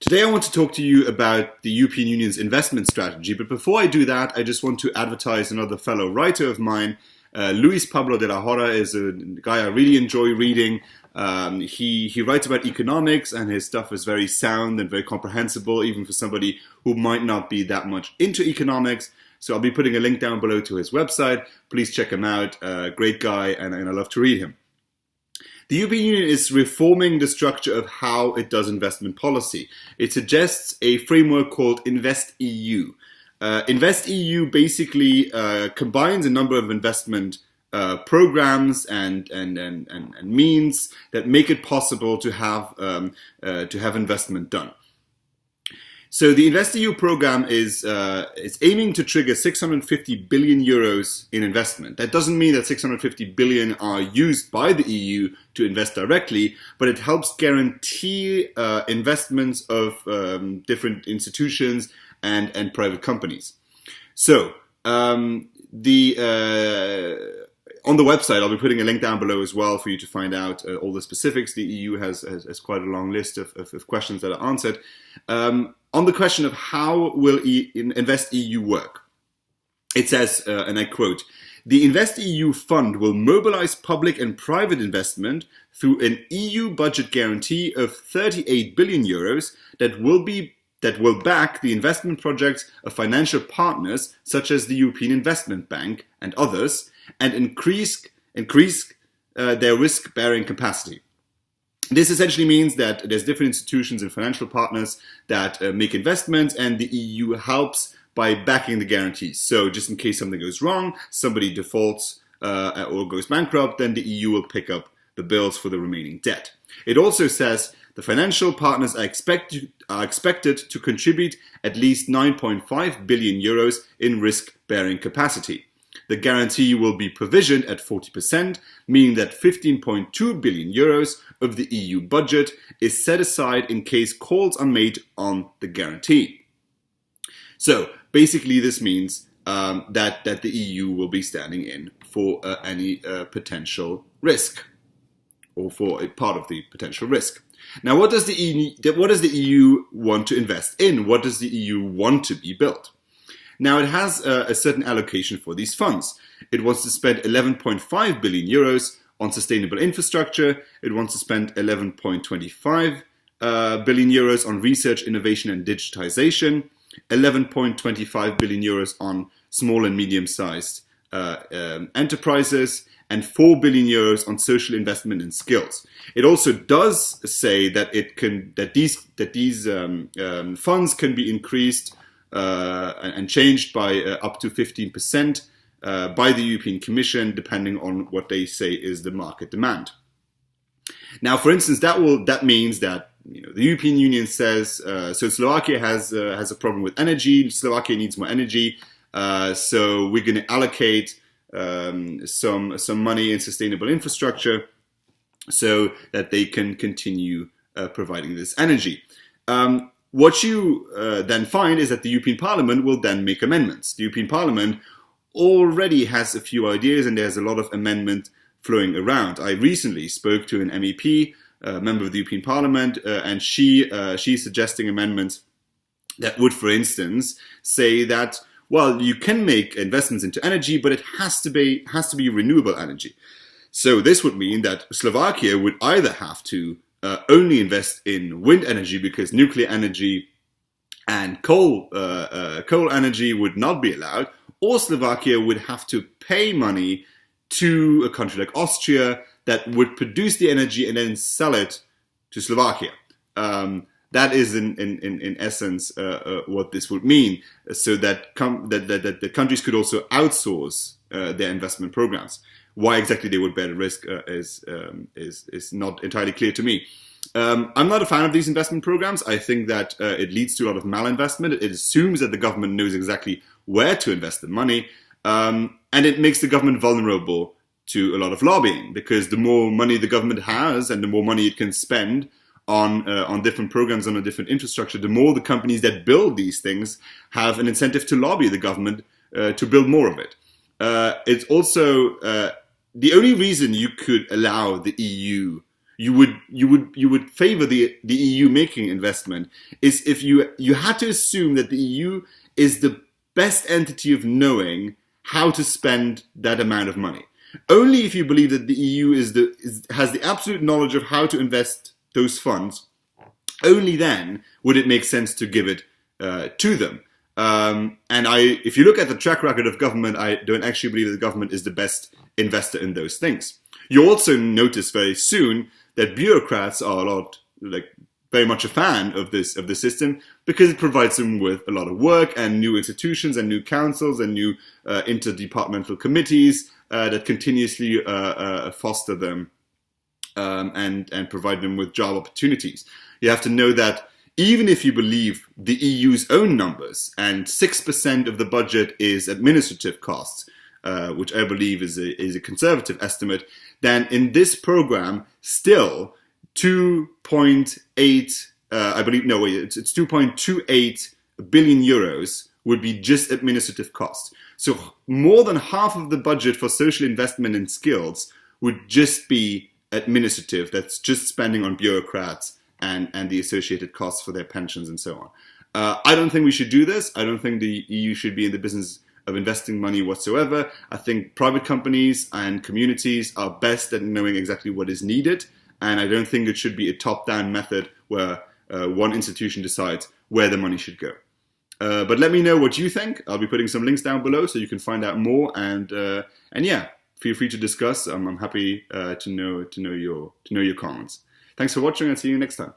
Today I want to talk to you about the European Union's investment strategy, but before I do that, I just want to advertise another fellow writer of mine. Luis Pablo de la Hora is a guy I really enjoy reading. He writes about economics, and his stuff is very sound and very comprehensible, even for somebody who might not be that much into economics. So I'll be putting a link down below to his website. Please check him out. Great guy, and I love to read him. The European Union is reforming the structure of how it does investment policy. It suggests a framework called InvestEU. InvestEU basically combines a number of investment programs and means that make it possible to have investment done. So the InvestEU program is aiming to trigger 650 billion euros in investment. That doesn't mean that 650 billion are used by the EU to invest directly, but it helps guarantee investments of different institutions and private companies. So on the website, I'll be putting a link down below as well for you to find out all the specifics. The EU has quite a long list of questions that are answered. On the question of how will InvestEU work, it says, and I quote, "The InvestEU fund will mobilize public and private investment through an EU budget guarantee of 38 billion euros that will back the investment projects of financial partners such as the European Investment Bank and others, and increase their risk-bearing capacity." This essentially means that there's different institutions and financial partners that make investments, and the EU helps by backing the guarantees. So just in case something goes wrong, somebody defaults or goes bankrupt, then the EU will pick up the bills for the remaining debt. It also says the financial partners are expected to contribute at least 9.5 billion euros in risk-bearing capacity. The guarantee will be provisioned at 40%, meaning that 15.2 billion euros of the EU budget is set aside in case calls are made on the guarantee. So basically this means that the EU will be standing in for any potential risk, or for a part of the potential risk. Now, what does the EU want to invest in? What does the EU want to be built? Now, it has a certain allocation for these funds. It wants to spend 11.5 billion euros on sustainable infrastructure. It wants to spend 11.25 billion euros on research, innovation and digitization, 11.25 billion euros on small and medium-sized enterprises, and 4 billion euros on social investment and skills. It also does say that these funds can be increased and changed by up to 15% by the European Commission, depending on what they say is the market demand. Now, for instance, that means that the European Union says so. Slovakia has a problem with energy. Slovakia needs more energy, so we're going to allocate some money in sustainable infrastructure so that they can continue providing this energy. What you then find is that the European Parliament will then make amendments. The European Parliament already has a few ideas, and there's a lot of amendment flowing around. I recently spoke to an MEP, a member of the European Parliament, and she's suggesting amendments that would, for instance, say that, well, you can make investments into energy, but it has to be renewable energy. So this would mean that Slovakia would either have to only invest in wind energy, because nuclear energy and coal energy would not be allowed, or Slovakia would have to pay money to a country like Austria that would produce the energy and then sell it to Slovakia. That is in essence what this would mean, so that the countries could also outsource their investment programs. Why exactly they would bear the risk is not entirely clear to me. I'm not a fan of these investment programs. I think that it leads to a lot of malinvestment. It assumes that the government knows exactly where to invest the money, and it makes the government vulnerable to a lot of lobbying, because the more money the government has and the more money it can spend on different programs, on a different infrastructure, the more the companies that build these things have an incentive to lobby the government to build more of it. It's also the only reason you could allow the EU you would favor the EU making investment is if you had to assume that the EU is the best entity of knowing how to spend that amount of money. Only if you believe that the EU has the absolute knowledge of how to invest those funds, only then would it make sense to give it to them. If you look at the track record of government, I don't actually believe that the government is the best investor in those things. You also notice very soon that bureaucrats are very much a fan of the system because it provides them with a lot of work and new institutions and new councils and new interdepartmental committees that continuously foster them and provide them with job opportunities. You have to know that even if you believe the EU's own numbers, and 6% of the budget is administrative costs, which I believe is a conservative estimate, then in this program, still 2.8, it's 2.28 billion euros would be just administrative costs. So more than half of the budget for social investment in skills would just be administrative. That's just spending on bureaucrats and the associated costs for their pensions and so on. I don't think we should do this. I don't think the EU should be in the business of investing money whatsoever. I think private companies and communities are best at knowing exactly what is needed. And I don't think it should be a top-down method where one institution decides where the money should go. But let me know what you think. I'll be putting some links down below so you can find out more. And yeah, feel free to discuss. I'm happy to know your comments. Thanks for watching and see you next time.